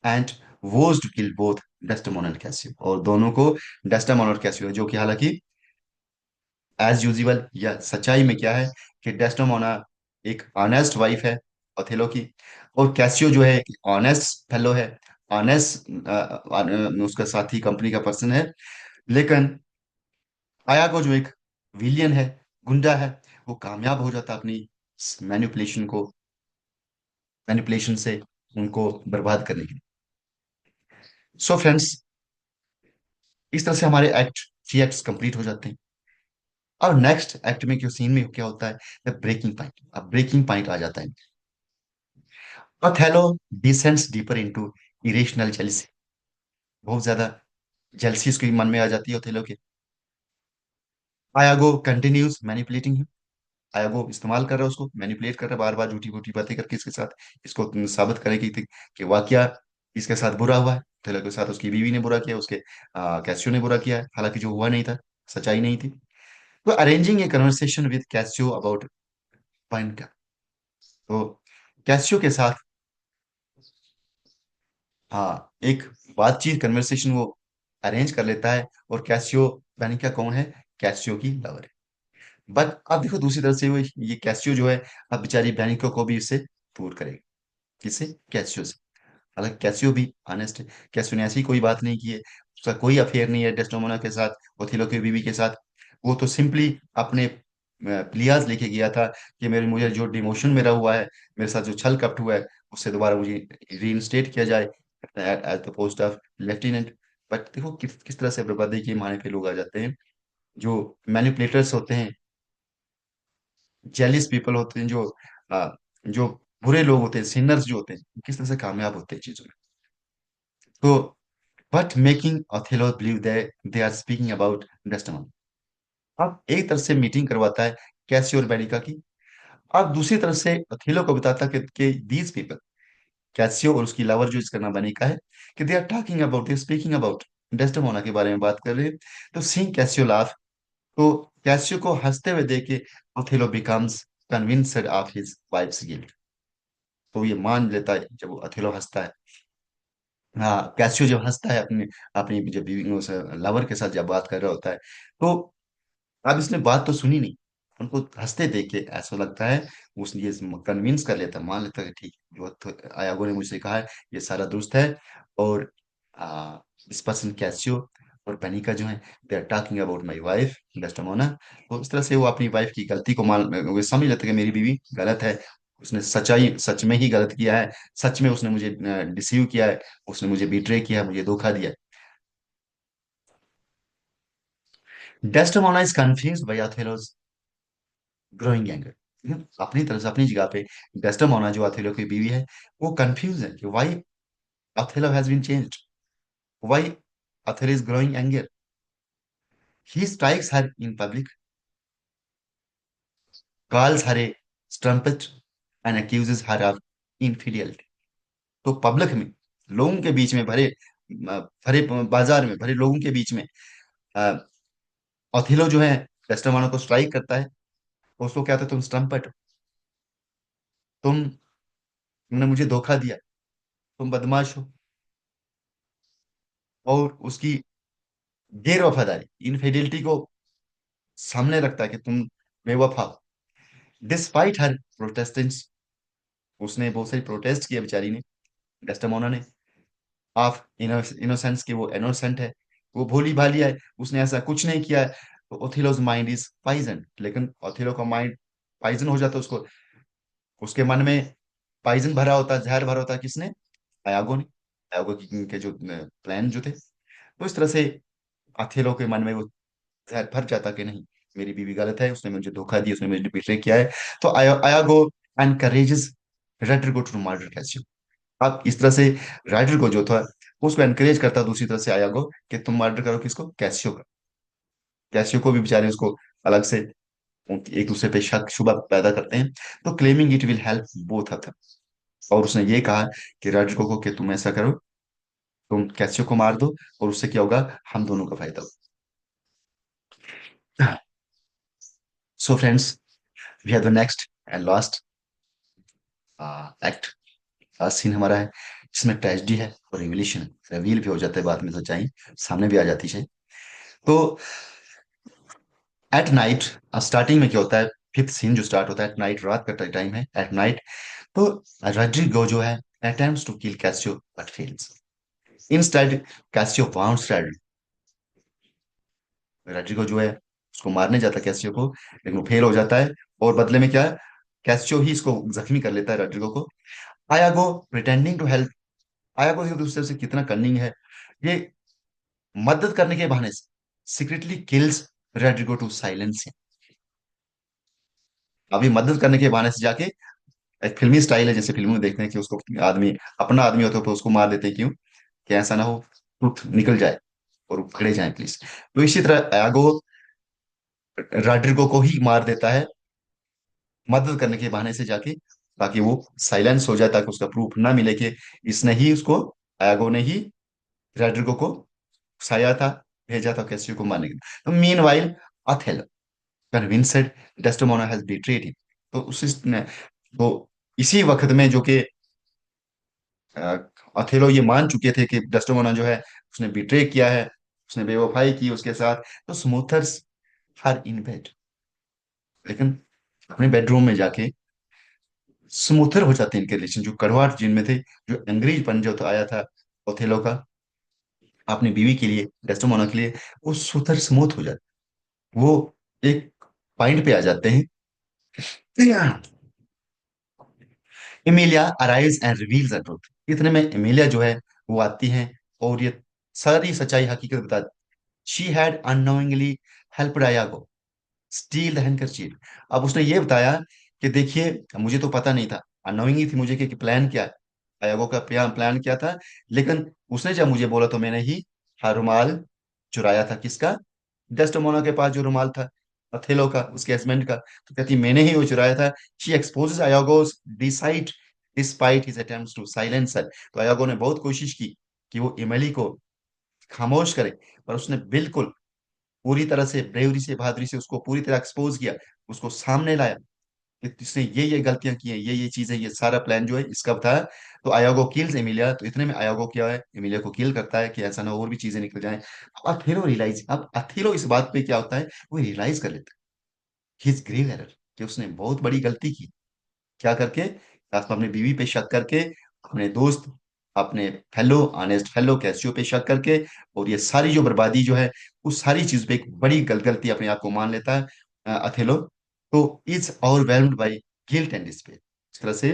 and was to kill both Desdemona and Cassio, और दोनों को, डेस्टेमोन और कैसियो, जो कि हालांकि एज यूजुअल या सच्चाई में क्या है कि डेस्डेमोना एक ऑनेस्ट वाइफ है ओथेलो की, और कैसियो जो है एक ऑनेस्ट फेलो है, ऑनेस्ट उसका साथी कंपनी का पर्सन है, लेकिन आयागो जो एक विलियन है, गुंडा है, वो कामयाब हो जाता अपनी मैनिपुलेशन को, मैनिपुलेशन से उनको बर्बाद करने के लिए। सो फ्रेंड्स, इस तरह से हमारे एक्ट, 3 एक्ट्स कंप्लीट हो जाते हैं। और नेक्स्ट एक्ट में क्यों सीन में क्या होता है, द ब्रेकिंग पॉइंट, अब ब्रेकिंग पॉइंट आ जाता है। Othello descends deeper into irrational jealousy, बहुत ज्यादा जेलसी उसके मन में आ जाती है ओथेलो के। Iago continues manipulating him, आयागो इस्तेमाल कर रहा है, उसको मैनिपुलेट कर रहा है, बार बार झूठी मूठी बातें करके इसके साथ इसको साबित करे कि वाकया इसके साथ बुरा हुआ है। ओथेलो के साथ उसकी बीवी ने बुरा किया, उसके कैसियो ने बुरा किया है, हालांकि जो हुआ नहीं था, सच्चाई नहीं थी। तो arranging A conversation with Casio about point, तो कैसियो के साथ, हाँ, एक बातचीत कन्वर्सेशन वो अरेंज कर लेता है। और कैसियो, बेनिका कौन है? कैसियो की लवर है। बट अब देखो दूसरी तरफ से वो ये कैसियो जो है, अब बेचारी बेनिको को भी इससे दूर करेगी। किससे? कैसियो से। हालांकि कैसियो भी ऑनेस्ट है, कैसियो ने ऐसी कोई बात नहीं की है, उसका कोई अफेयर नहीं है डेस्टोमोना के साथ, ओथेलो की बीवी के साथ। वो तो सिंपली अपने प्लियाज लेके गया था कि मेरे मुझे जो डिमोशन मेरा हुआ है, मेरे साथ जो छल कपट हुआ है, उससे दोबारा मुझे रीइंस्टेट किया जाए at the post of lieutenant. But देखो किस तरह से बर्बादी के माने पे लोग आ जाते हैं, जो मैनिपुलेटर्स होते हैं, जेलिस पीपल होते हैं, जो बुरे लोग होते हैं, सिनर्स जो होते हैं, किस तरह से कामयाब होते हैं चीजों में। तो but making Othello believe they are speaking about Desdemona. अब एक तरफ से मीटिंग करवाता है कैसियो और बेनिका की, अब दूसरी तरफ से अथेलो को बताता कि दीज पीपल, कैसियो और उसकी लवर जो इसका नाम बेनिका है, कि they are talking about, they speaking about Desdemona के बारे में बात कर रहे हैं। तो सीइंग कैसियो लाफ, तो कैसियो को हंसते हुए देख के Othello becomes convinced of his wife's guilt. तो ये मान लेता है जब वो ओथेलो हंसता है, हाँ, कैसियो जब हंसता है अपने अपनी जब बीवी से लवर के साथ जब बात कर रहा होता है, तो अब इसने बात तो सुनी नहीं, उनको हंसते देख के ऐसा लगता है, उसने ये कन्विंस कर लेता है, मान लेता है कि ठीक है, जो तो आयागो ने मुझसे कहा है ये सारा दुरुस्त है। और इस पर्सन कैसियो और पनिका जो है, they are talking about my wife Desdemona. तो इस तरह से वो अपनी वाइफ की गलती को मान, वो समझ लेते हैं कि मेरी बीवी गलत है, उसने सच्चाई सच में ही गलत किया है, सच में उसने मुझे डिसीव किया है, उसने मुझे बिट्रे किया है, मुझे धोखा दिया है। Desdemona is confused by Othello's growing anger. अपनी तरफ से अपनी जगह पे डेस्टिमोना जो अथेलो की बीवी है, वो कंफ्यूज है कि why Othello has been changed, why Othello is growing anger. He strikes her in public, calls her a strumpet and accuses her of infidelity। तो पब्लिक में, लोगों के बीच में, भरे बाजार में, भरे लोगों के बीच में ओथिलो जो है डेस्टिमोना को स्ट्राइक करता है। उसको कहता है तुम स्ट्रम्पेट हो, तुमने मुझे धोखा दिया, तुम बदमाश हो। और उसकी गैर वफादारी, इनफिdelity को सामने रखता है कि तुम बेवफा हो। डिस्पाइट हर प्रोटेस्टेंट्स, उसने बहुत सारी प्रोटेस्ट किया बेचारी ने, डेस्टिमोना ने, ऑफ इनोसेंस की वो इनोसेंट है, वो भोली भाली है, उसने ऐसा कुछ नहीं किया है। तो ओथिलोज माइंड इज पाइजन, लेकिन ओथिलो का माइंड पाइजन हो जाता है, उसको उसके मन में पाइजन भरा होता है, जहर भरा होता है, किसने? आयागो ने। आयागो के जो प्लान जो थे, तो इस तरह से अथेलो के मन में वो जहर भर जाता कि नहीं, मेरी बीवी गलत है, उसने मुझे धोखा दिया, उसने मुझे बिट्रे किया है। तो आयागो एनकरेजेस रेड्रिगो टू मर्डर कैसियो। अब इस तरह से राइडर को जो था, उसको एनकरेज करता दूसरी तरफ से आयागो कि तुम मर्डर करो, किसको? कैसियो का। कैसियो को भी बेचारे उसको अलग से एक दूसरे पे शक शुबा पैदा करते हैं। तो claiming it will help both of them. और उसने ये कहा कि राइडर को कि तुम ऐसा करो, तुम कैसियो को मार दो, और उससे क्या होगा, हम दोनों का फायदा होगा। So friends, we have the next and last act, last scene हमारा है, जिसमें ट्रेजेडी है और रिविलेशन, रिवील भी हो जाता है, बाद में सच्चाई सामने भी आ जाती है। तो एट नाइट, स्टार्टिंग में क्या होता है, फिफ्थ सीन जो स्टार्ट होता है एट नाइट, रात का टाइम है, एट नाइट। तो रड्रिगो जो है attempts to kill Cassio but fails. Instead Cassio wants Roderigo जो है उसको मारने जाता है कैसियो को, लेकिन वो फेल हो जाता है। और बदले में क्या है, कैसियो ही इसको जख्मी कर लेता है रड्रिगो को। आयागो प्रिटेंडिंग टू हेल्प, आयागो एक दूसरे से कितना कन्निंग है, ये मदद करने के बहाने से सीक्रेटली किल्स रड्रिगो टू साइलेंस। अभी मदद करने के बहाने से जाके, एक फिल्मी स्टाइल है, जैसे फिल्मों में देखते हैं कि उसको आदमी, अपना आदमी होता है तो उसको मार देते हैं, क्यों? कि ऐसा ना हो ट्रुथ निकल जाए और वो पकड़े जाए पुलिस। तो इसी तरह एगो रॉड्रिगो को ही मार देता है, मदद करने के बहाने से जाके, ताकि वो साइलेंस हो जाए, ताकि उसका प्रूफ ना मिले कि इसने ही उसको, आयागो ने ही रेड्रिगो को उकसाया था, भेजा था कैसियो को मारने के लिए। तो mean while Othello convinced Desdemona has betrayed him. तो तो इसी वक्त में जो कि अ, अथेलो ये मान चुके थे कि डेस्टिमोना जो है उसने बिट्रे किया है, उसने बेवफाई की उसके साथ, तो स्मूथर्स हर इन बेड, लेकिन अपने बेडरूम में जाके स्मूथर हो जाते हैं इनके रिलेशन, जो कड़वाहट जिनमें थे, जो एंग्रीजपन जो तो आया था ओथेलो का अपनी बीवी के लिए, डेस्टिमोना के लिए, वो सुथर स्मूथ हो जाते, वो एक पॉइंट पे आ जाते हैं। Emilia arrives and reveals the truth. इतने में एमिलिया जो है वो आती है और ये सारी सच्चाई हकीकत बता, she had unknowingly helped ayago steel the handkerchief. अब उसने ये बताया कि देखिए मुझे तो पता नहीं था, अनोइंग ही थी मुझे कि प्लान क्या है, आयोगो का प्लान क्या था, लेकिन उसने जब मुझे बोला तो मैंने ही हर रुमाल चुराया था। किसका? डेस्टिमोना के पास जो रुमाल था अथेलो का, उसके हस्बैंड का, तो कहती मैंने ही वो चुराया था। She exposes Iago's deceit despite his attempts to silence her. तो आयोगो ने बहुत कोशिश की कि वो इमली को खामोश करे, पर उसने बिल्कुल पूरी तरह से ब्रेवरी से, बहादुरी से उसको पूरी तरह एक्सपोज किया, उसको सामने लाया कि इसने ये गलतियां की हैं, ये चीजें, ये सारा प्लान जो है इसका बताया। तो आयोगो किल्स एमिलिया। तो इतने में आयोगो क्या है, एमिलिया को किल करता है कि ऐसा ना हो और भी चीजें निकल जाएं। अब अथेलो रियलाइज, अब अथेलो इस बात पे क्या होता है, वो रियलाइज कर लेता है हिज ग्रेव एरर, कि उसने बहुत बड़ी गलती की। क्या करके? अपनी बीवी पे शक करके, अपने दोस्त, अपने फेलो ऑनेस्ट फेलो कैसियो पे शक करके, और ये सारी जो बर्बादी जो है, उस सारी चीज पे एक बड़ी गलती अपने आप को मान लेता है अथेलो। तो is overwhelmed bye guilt and despair, इस तरह से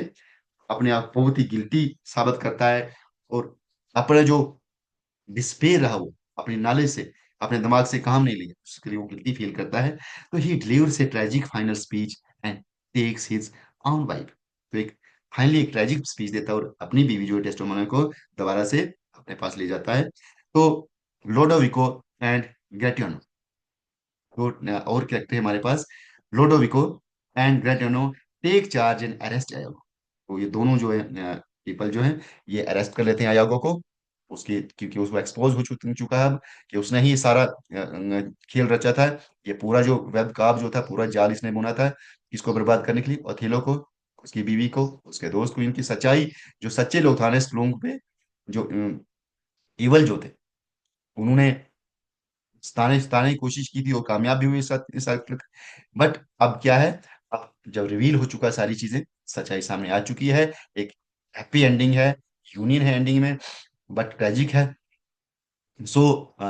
अपने आप को बहुत ही गिल्टी साबित करता है, और अपना जो डिस्पेयर रहा, वो अपनी नॉलेज से, अपने दिमाग से काम नहीं लिया, उसके लिए वो गिल्टी फील करता है। तो he delivers a tragic final speech and takes his own wife. तो एक फाइनली एक ट्रेजिक स्पीच देता है और अपनी बीवी जो टेस्टोमोना को दोबारा से अपने पास ले जाता है। तो लोडोविको एंड ग्रेटियानो, तो और कैरेक्टर है हमारे पास, Lodovico and Gratiano take charge and arrest Iago. तो ये दोनों जो है पीपल जो है, ये अरेस्ट कर लेते हैं आयोगो को, उसके क्योंकि उसको एक्सपोज हो चुका है अब कि उसने ही ये सारा खेल रचा था। ये पूरा जो वेब काब जो था, पूरा जाल इसने बुना था इसको बर्बाद करने के लिए, अथेलो को, उसकी बीवी को, उसके दोस्त को, इनकी सच्चाई, जो सच्चे लोग थे इस लोगों पे, जो इवल जो थे, उन्होंने सताने सताने की कोशिश की थी और कामयाब भी हुई इस बट अब क्या है, अब जब रिवील हो चुका है सारी चीजें, सच्चाई सामने आ चुकी है, एक हैप्पी एंडिंग है, यूनियन है एंडिंग में, बट ट्रेजिक है। So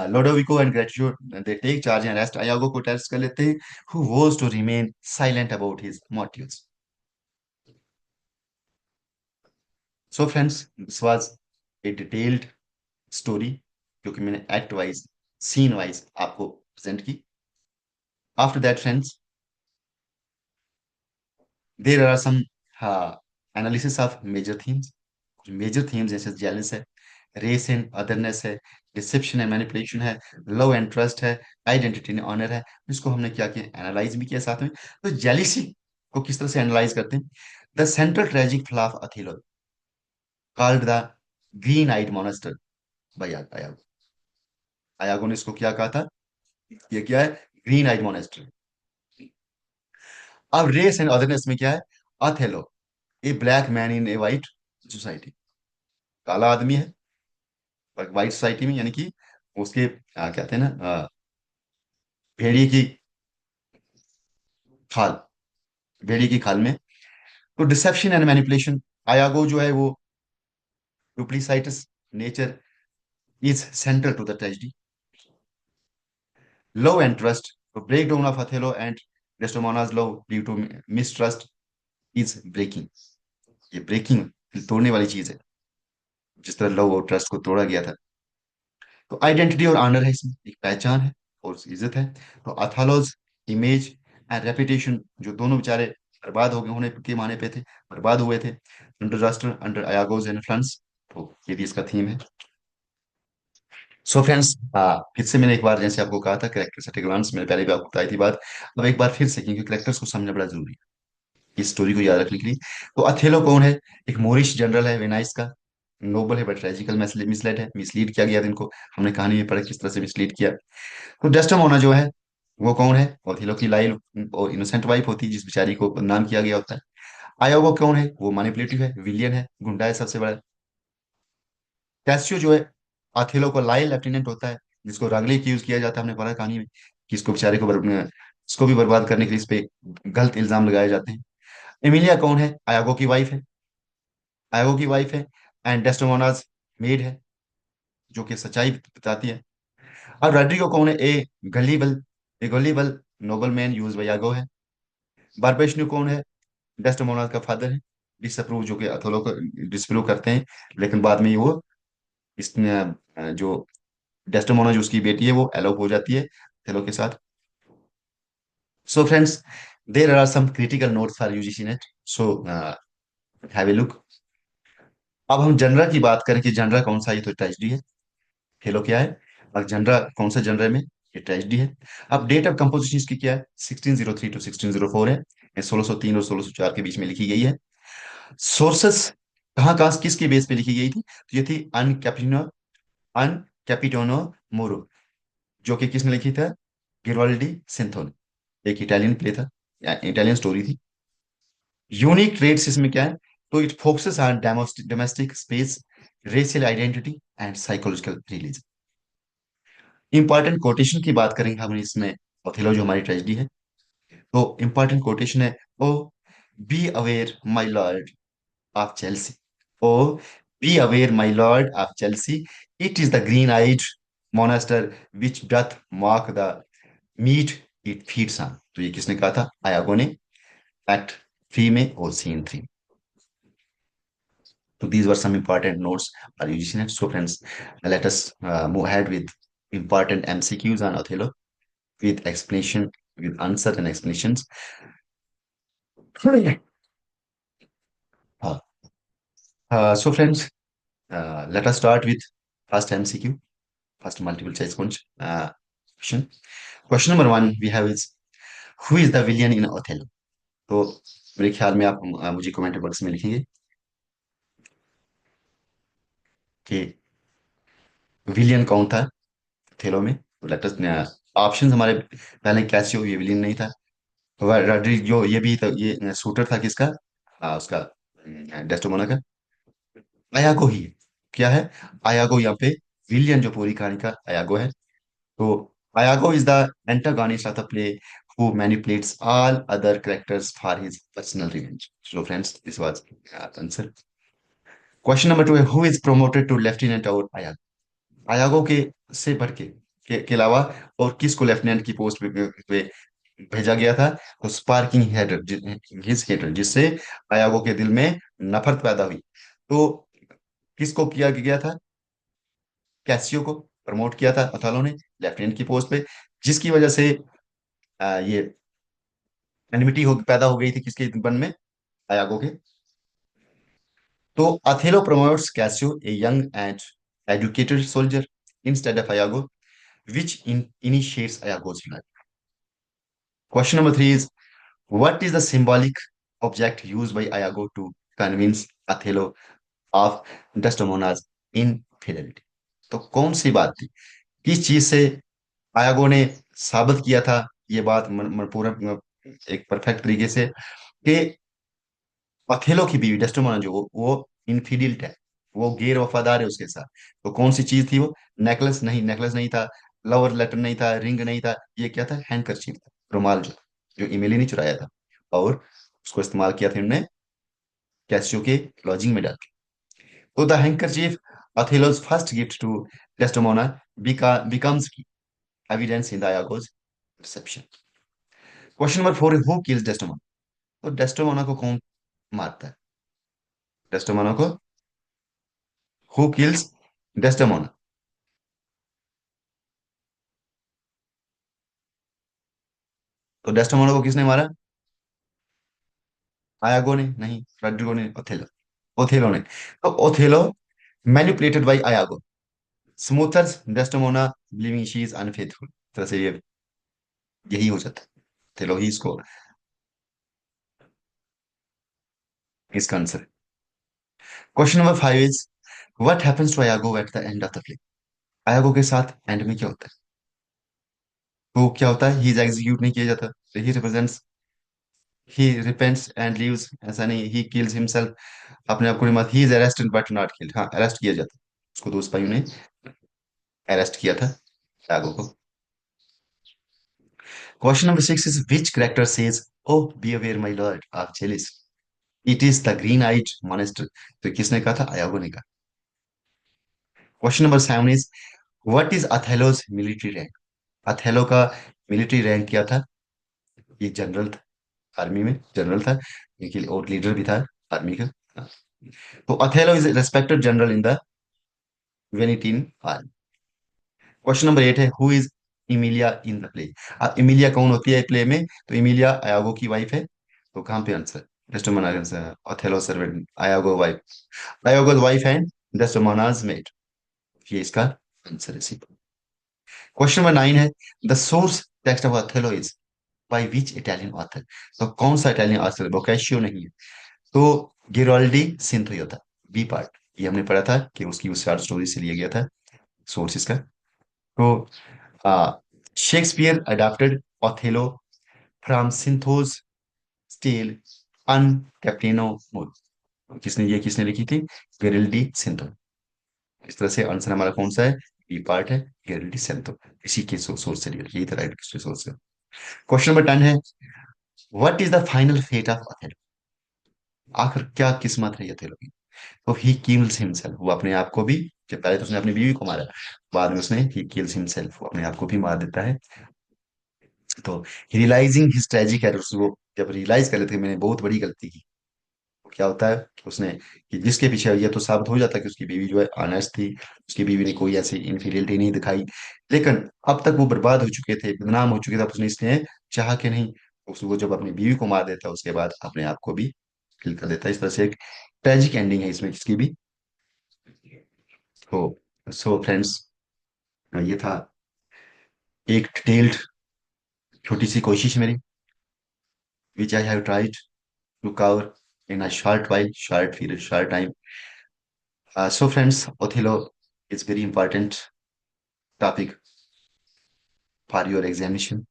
Lodovico and Gratiano they take charge and arrest Iago को टेस्ट कर लेते हैं, who was to remain silent about his motives. So friends, this was a detailed story, जो कि मैंने एक्ट वाइज, सीन वाइज आपको present की। After that friends, there are some analysis of major themes. Major themes जैसे jealous है, race and otherness है, dissipation and manipulation है, love and trust है, आइडेंटिटी एंड ऑनर है, इसको हमने क्या किया, एनालाइज भी किया साथ में। तो जेलिसी को किस तरह से एनालाइज करते हैं? The central tragic flaw of Othello called the green eyed monster by Iago. Iago ने इसको क्या कहा था? ये क्या है? Green eyed monster. अब रेस एंड अदरनेस में क्या है? Othello a black man in a white society, काला आदमी है वाइट सोसाइटी में, यानी कि उसके कहते हैं ना भेड़िए की खाल, भेड़िए की खाल में। तो डिसेप्शन एंड मैनिपुलेशन, आयागो जो है वो duplicitous nature is central to the tragedy. Love and trust, तो break down of Othello and Desdemona's love due to mistrust is breaking. ये ब्रेकिंग, तोड़ने वाली चीज है, जिस तरह लव और ट्रस्ट को तोड़ा गया था। तो आइडेंटिटी और ऑनर है, इसमें एक पहचान है और इज्जत है। तो अथालोज इमेज एंड रेपुटेशन, जो दोनों बेचारे बर्बाद हो गए होने के माने पे थे, बर्बाद हुए थे अंडर राष्ट्र, अंडर अयागोज इन्फ्लुएंस। तो ये भी इसका थीम है। सो फ्रेंड्स, फिर से मैंने एक बार जैसे आपको कहा था, कैरेक्टर्स एट ए ग्लांस, मैंने पहले भी आपको बताई थी बात, अब एक बार फिर से, क्योंकि कैरेक्टर्स को समझना बड़ा जरूरी है। इस स्टोरी को याद रखने के लिए। तो अथेलो कौन है? एक मोरिश जनरल है वेनाइस का। नोबल है बट ट्रेजिकल मिसलेड है, मिसलीड किया गया था इनको। हमने कहानी में पढ़ा किस तरह से मिसलीड किया। तो डेस्डेमोना जो है वो कौन है? ओथेलो की लाइल और इनोसेंट वाइफ होती है, जिस बेचारी को बदनाम किया गया होता है। आयोगो कौन है? वो मैनिपुलेटिव है, विलियन है, गुंडा है सबसे बड़ा। कैसियो जो है अथेलो को लाइल लेफ्टिनेंट होता है, जिसको रंगली एक्यूज किया जाता है, हमने पढ़ा कहानी में कि इसको बेचारे को इसको भी बर्बाद करने के लिए इस पे गलत इल्जाम लगाए जाते हैं। एमिलिया कौन है? आयागो की वाइफ है। आयागो की वाइफ है एंड डेस्डेमोनाज मेड है, जो कि सच्चाई बताती है। और रोड्रिगो कौन है? A gullible noble man use by Iago है। बारबेशनु कौन है? डेस्डेमोना का फादर है, डिसअप्रूव, जो कि अथोलो को डिसअप्रूव करते हैं, लेकिन बाद में वो इसने जो डेस्डेमोना जो उसकी बेटी है वो एलोप हो जाती है अथोलो के साथ। So friends, there are some critical notes for UGC NET, so have a look. अब हम जनरा की बात करें कि जनरा कौन सा, ये तो ट्रेजिडी है। हेलो क्या है? और जनरा कौन सा जनरा में? ये ट्रेजिडी है। अब डेट ऑफ कंपोजिशन इसकी क्या है? 1603 टू 1604 है। ये 1603 और 1604 के बीच में लिखी गई है। सोर्सेस कहाँ कहाँ किसके बेस पे लिखी गई थी? तो ये थी अन कैपिटोनो मोरो, जो कि किसने लिखी था? गिरोल्डी सिंथोने। एक इटालियन प्ले था, इटालियन स्टोरी थी। यूनिक ट्रेड्स इसमें क्या है? तो it focuses on domestic space, racial identity and psychological religion. Important quotation की बात करेंगे हम इसमें, ओथेलो जो हमारी ट्रेजिडी है, तो इंपॉर्टेंट कोटेशन है, O be aware my lord of jealousy, O be aware my lord of jealousy, it is the green eyed monster which doth mock the meat it feeds on. तो ये किसने कहा था? Iago ने, act 3 में और scene 3। So these were some important notes for UGC. So friends, let us move ahead with important MCQs on Othello with explanation, with answer and explanations. Uh, so friends, let us start with first MCQ, first multiple choice question. Question number one we have is, who is the villain in Othello? तो मेरे ख्याल में आप मुझे comment box में लिखेंगे कि विलियन कौन था थेलो में। तो लेट अस ऑप्शंस हमारे पहले कैसियो, ये विलियन नहीं था। जो ये भी था, ये शूटर था किसका? उसका डेस्टोमोना का। अयागो ही है। क्या है? अयागो यहाँ पे विलियन, जो पूरी कहानी का अयागो है। तो Iago is the antagonist of the play who manipulates all other characters for his personal revenge. So friends, this was answer. Question number two है, who is promoted to lieutenant over Iago? अयागो के से बढ़ के अलावा और किसको lieutenant की post पे भेजा गया था? तो स्पार्किंग हेडर, हिज हेडर, जिससे अयागो के दिल में नफरत पैदा हुई। तो किसको किया गया था? कैसियो को प्रमोट किया था अथालो ने लेफ्टिनेंट की पोस्ट पे, जिसकी वजह से ये एनिमिटी पैदा हो गई थी किसके मन में? अयागो के। तो Othello promotes Cassio, a young and educated soldier, instead of Iago, which initiates Ayago's life. Question number three is, what is the symbolic object used by Iago to convince Othello of Desdemona's infidelity? तो कौन सी बात थी? किस चीज से आयागो ने साबित किया था ये बात पूरा एक परफेक्ट तरीके से कि अथेलो की बीवी डेस्डेमोना जो वो इनफिडिल्ट है, वो गैर वफादार है उसके साथ। तो कौन सी चीज थी वो? नेकलेस नहीं था, लवर लेटर नहीं था, रिंग नहीं था, ये क्या था? हैंडकरचीफ था, रुमाल जो इमेली ने चुराया था, और उसको इस्तेमाल किया था इन्होंने कैसियो के लॉजिंग में डाल के। तो the handkerchief, Othello's first gift to Desdemona, becomes evidence in the Iago's perception. Question number four, who kills Desdemona? तो डेस्डेमोना को कौन मारता है? डेस्डेमोना को हु किल्स डेस्डेमोना? तो डेस्डेमोना को किसने मारा? आयागो ने नहीं, रोड्रिगो ने, ओथेलो, ओथेलो ने। तो Othello manipulated by Iago smothers Desdemona believing she is unfaithful. तरह से ये यही हो जाता है, ओथेलो ही इसको इसका answer. Question number 5 is what happens to Iago at the end of the play. Iago के साथ एंड में क्या होता है? तो क्या होता है, ही इज एग्जीक्यूट नहीं किया जाता, ही represents, he repents and leaves, ऐसा नहीं ही किल्स हिमसेल्फ, अपने आप को नहीं मार, he is arrested but not killed, हाँ अरेस्ट किया जाता है, उसको दो सिपाहियों ने अरेस्ट किया था आयागो को। Question number 6 is which character says O be aware my lord of jealousy, it is the green eyed monster. तो किसने कहा था? आयागो ने कहा। Question number 7 is what is Othello's military rank. Othello का मिलिट्री रैंक क्या था? ये जनरल था, आर्मी में जनरल था, और लीडर भी था आर्मी का। तो Othello is respected general in the Venetian army. Question number 8 है who is Emilia in the play. Emilia कौन होती है प्ले में? तो इमिलिया आयागो की वाइफ है। तो कहाँ पे answer? Desdemona's Othello servant, Iago wife, Iago's wife and Desdemona's mate, ये इसका आंसर है सी। क्वेश्चन नंबर 9 है the source text of Othello is by which Italian author. तो कौन सा इटालियन ऑथर? बोकाशियो नहीं है, तो गिरोल्डी सिंथोयो था। बी पार्ट, ये हमने पढ़ा था कि उसकी उस शॉर्ट स्टोरी से लिया गया था सोर्स इसका। तो Shakespeare adopted Othello from Cinthio's स्टील अन कैप्टेनो मोर। किसने ये किसने लिखी थी? गिरिल्डी सिंथो। इस तरह से आंसर हमारा कौन सा है? बी पार्ट है, गिरिल्डी सिंथो, इसी के सोर्स से लिया, यही था राइट सोर्स है। क्वेश्चन नंबर 10 है what is the final fate of Othello. आखिर क्या किस्मत है ओथेलो की? तो ही किल्स हिमसेल्फ, वो अपने आप को भी, जब पहले तो उसने अपनी बीवी को मारा, बाद में उसने ही किल्स हिमसेल्फ, वो अपने आप को भी मार देता है। तो रियलाइजिंग हिज ट्रेजिक एरर्स, वो जब रियलाइज कर लेते हैं मैंने बहुत बड़ी गलती की, तो क्या होता है कि उसने, कि जिसके पीछे ये तो साबित हो जाता है कि उसकी बीवी जो है ऑनेस्ट थी, उसकी बीवी ने कोई ऐसी इनफीरियरिटी नहीं दिखाई, लेकिन अब तक वो बर्बाद हो चुके थे, बदनाम हो चुके थे, अब उसने इसलिए चाह के नहीं, उसको जब अपनी बीवी को मार देता है उसके बाद अपने आप को भी किल कर देता है। इस तरह से एक ट्रेजिक एंडिंग है इसमें किसकी भी। तो सो फ्रेंड्स, ये था एक डिटेल्ड छोटी सी कोशिश मेरी, which I have tried to cover in a short while, short period, short time. So friends, Othello is very important topic for your examination.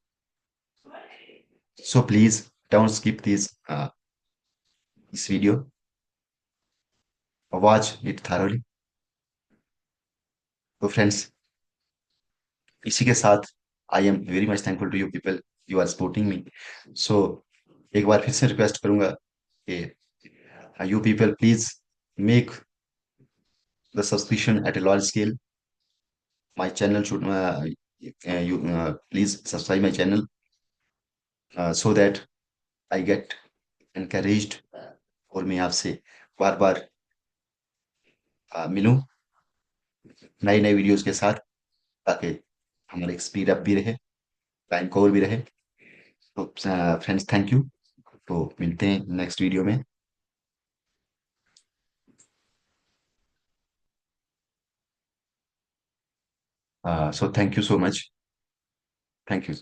So please don't skip this video. Watch it thoroughly. तो friends, इसी के साथ I am very much thankful to you people, you are supporting me. So एक बार फिर से request करूंगा कि you people please make the subscription at a large scale. My channel should, you please subscribe my channel so that I get encouraged, और मैं आपसे बार बार मिलूं नए नए वीडियोस के साथ, ताकि हमारे स्पीड अप भी रहे, टाइम कवर भी रहे। तो फ्रेंड्स, थैंक यू। तो मिलते हैं नेक्स्ट वीडियो में। So thank you so much, thank you.